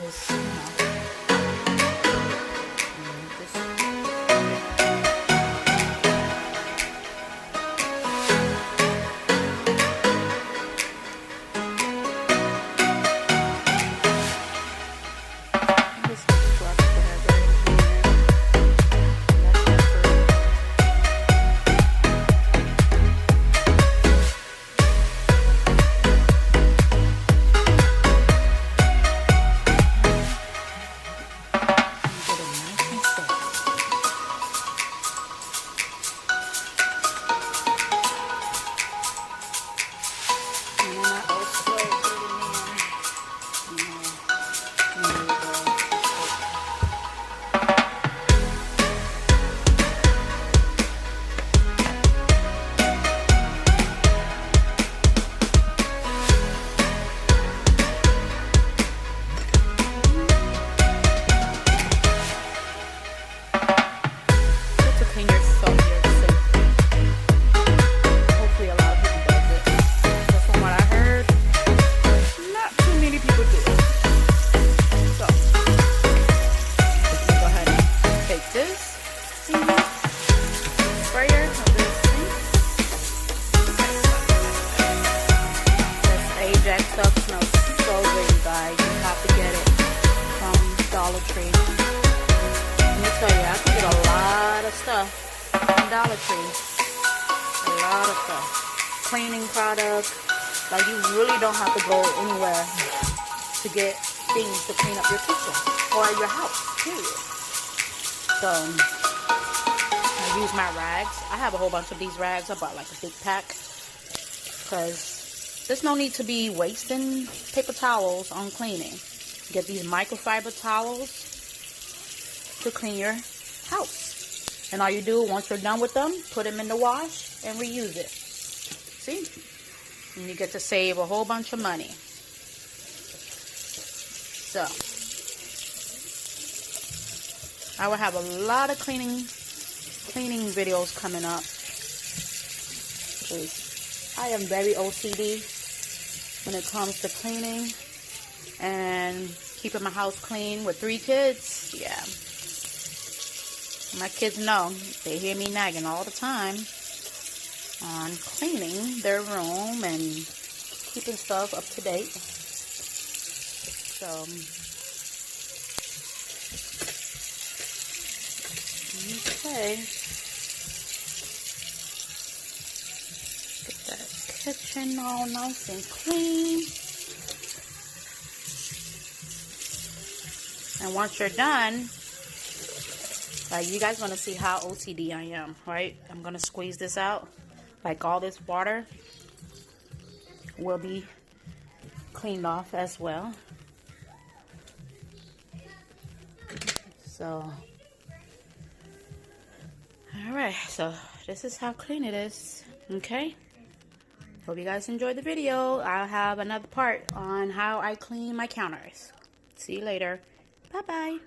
just, you know, just Jack stuff smells so good, you guys. You have to get it from Dollar Tree. Let me tell you, I can get a lot of stuff from Dollar Tree. A lot of stuff. Cleaning products. Like, you really don't have to go anywhere to get things to clean up your kitchen or your house, period. So, I use my rags. I have a whole bunch of these rags. I bought like a big pack because there's no need to be wasting paper towels on cleaning. Get these microfiber towels to clean your house. And all you do, once you're done with them, put them in the wash and reuse it. See? And you get to save a whole bunch of money. So, I will have a lot of cleaning videos coming up. I am very OCD when it comes to cleaning and keeping my house clean with 3 kids. Yeah. My kids know. They hear me nagging all the time on cleaning their room and keeping stuff up to date. So, okay. Get that kitchen all nice and clean. And once you're done, like, you guys want to see how OCD I am, right? I'm going to squeeze this out. Like, all this water will be cleaned off as well. So, alright, so this is how clean it is. Okay? Hope you guys enjoyed the video. I'll have another part on how I clean my counters. See you later. Bye-bye.